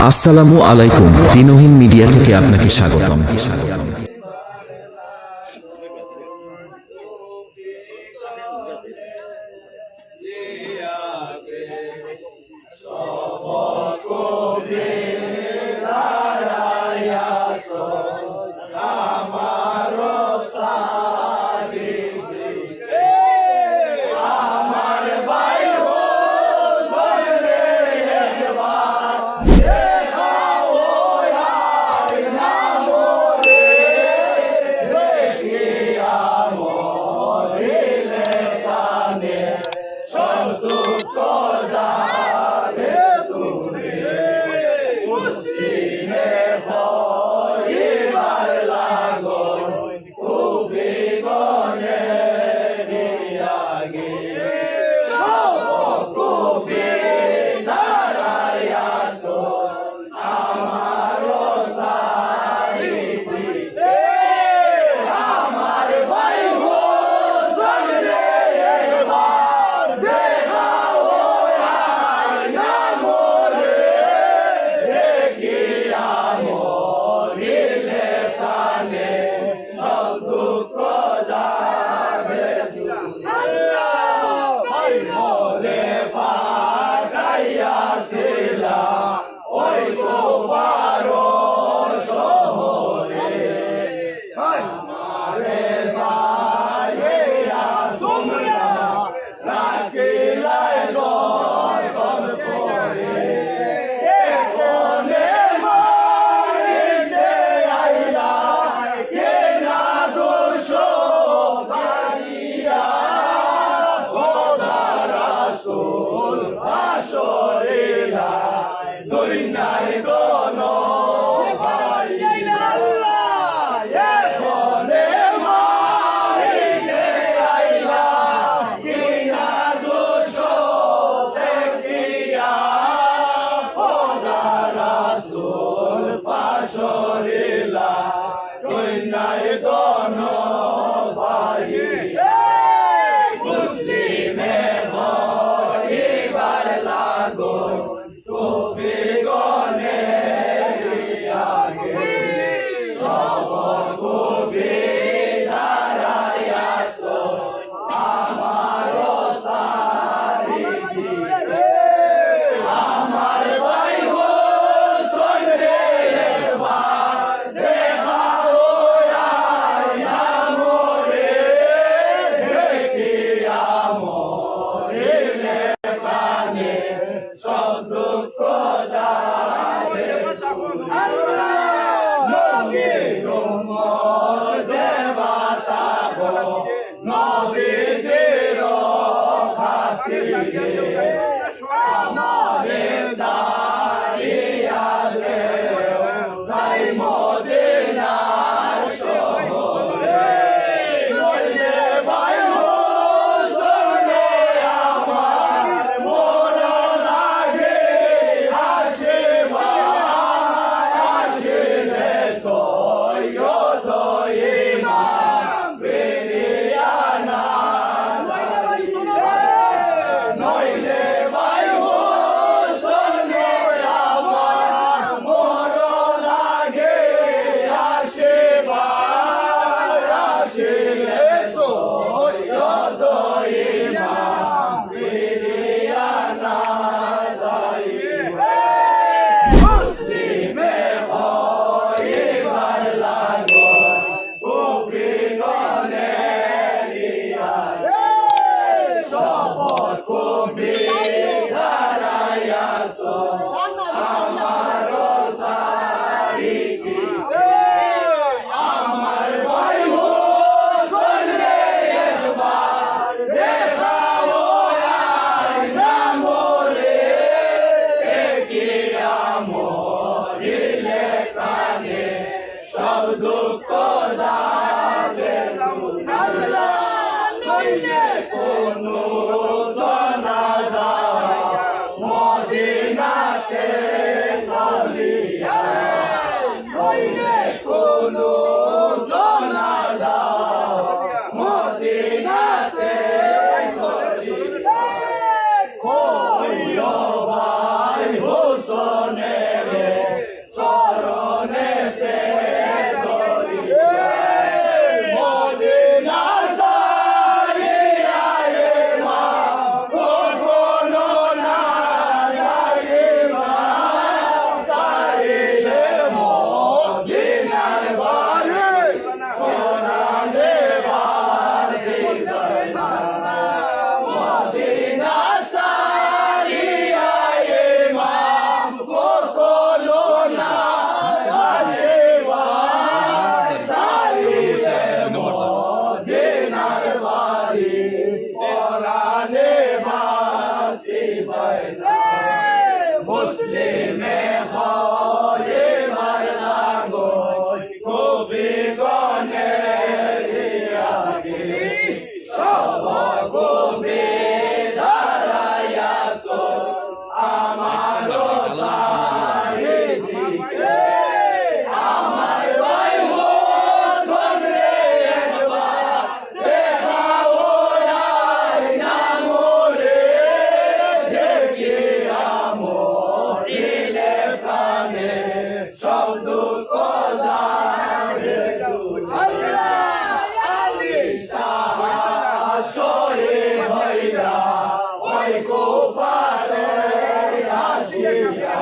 আসসালামু আলাইকুম, দিনহীন মিডিয়া থেকে আপনাকে স্বাগতম। Koyo vai husone দুঃখ যাবে আলী শাহ শহীদ হইয়া ওই কুফারে আসিয়া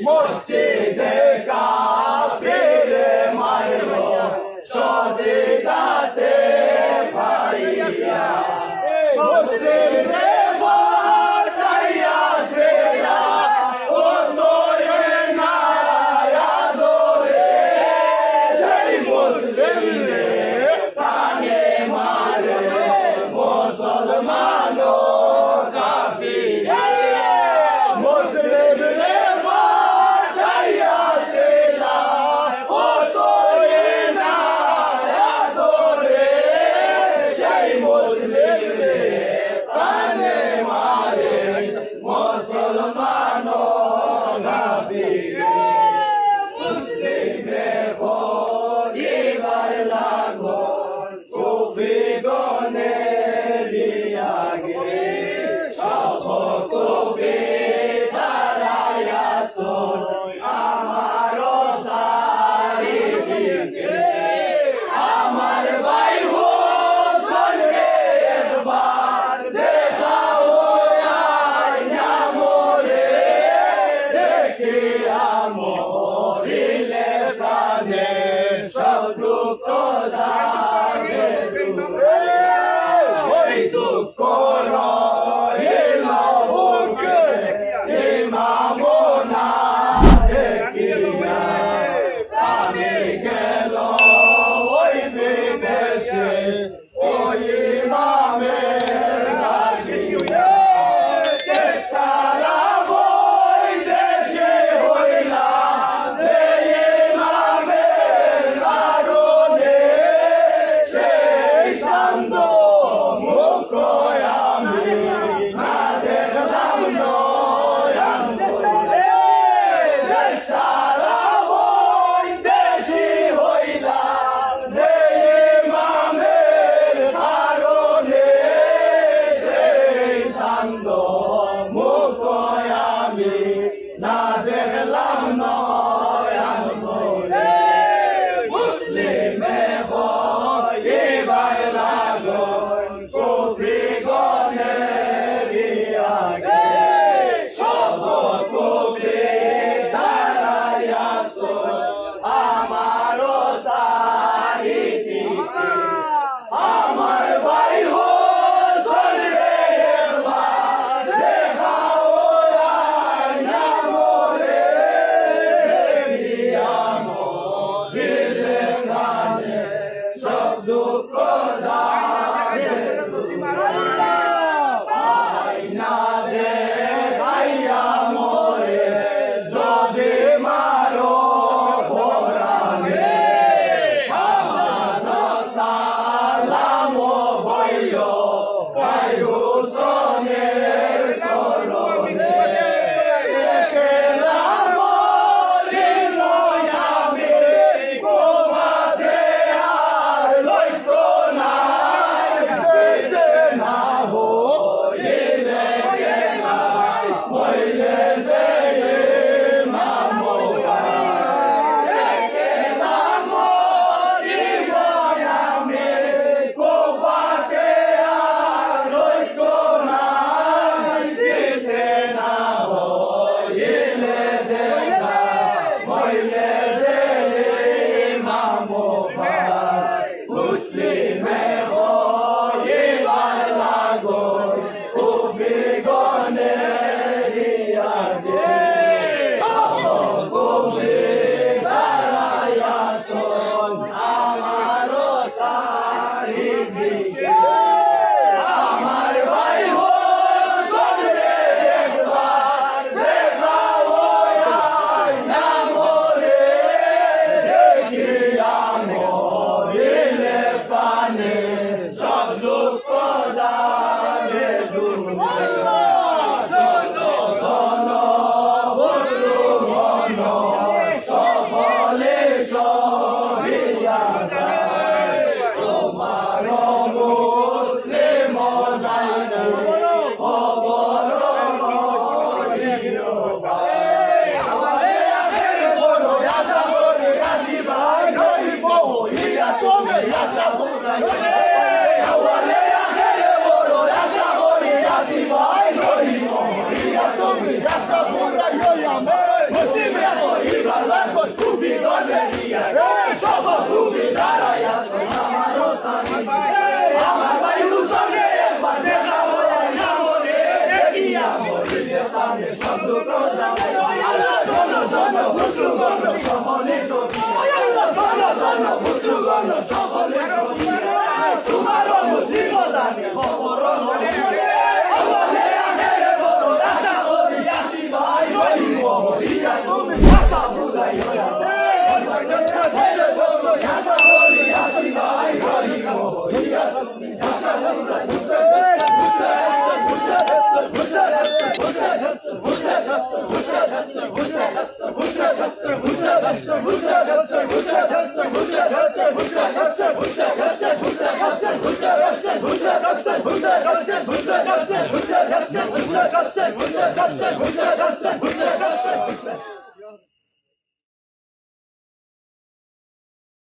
মসজিদে কাফিরে মারলো সজিদাতে পাইয়া মসজিদে পাঠাইয়া সেরা ও তোরে নায়া দরে সেই মুসলিমে প্রাণে মারে মুসলমান কাফিরে মুসলিমে পাঠাইয়া সেরা ও তোরে নায়া দরে সেই মুসলিমে প্রাণে মারে মুসলমান কাফিরে মুসলিমে পরিবার লাগো কুফি গনে দিয়াগে সব কুফি দাঁড়াইয়া শোন আমার সারি দিকে আমার ভাই হোসেন রে একবার দেখাও আইনা মোরে দেখিয়া মরিলে প্রাণে সব দুঃখ যাবে দূরে ওই দুঃখ রহিল বুকে ইমামো না দেখিয়া প্রাণে গেল ওই বিদেশে ওই ইমামের গাড়িয়া সারা বই দেশে হইলা যে ইমামের কারণে সেই সান্দ মুখ আমি না দেখলাম নয়ন ভরে সারা বই দেশে হইলা যে ইমামের কারণে সেই সান্দ মুখ আমি না দেখলাম নয়ন ভরে মুসলিমে হইবার লাগো কুফরি গনে রিয়াগে সব কুফরি দাঁড়াইয়া শোন আমারও সাহিত্যিকে আমার ভাই হোসেন রে একবার দেখাও আইনা মোরে জন্য সকলে তোমারও মুসিবত আমি খবর বলে আখেরে বড় আশা করি আসি ভাই রহিম হইয়া তুমি আশা ভুলাই হইয়া আশা করি আসি ভাই রহিম হইয়া Vursa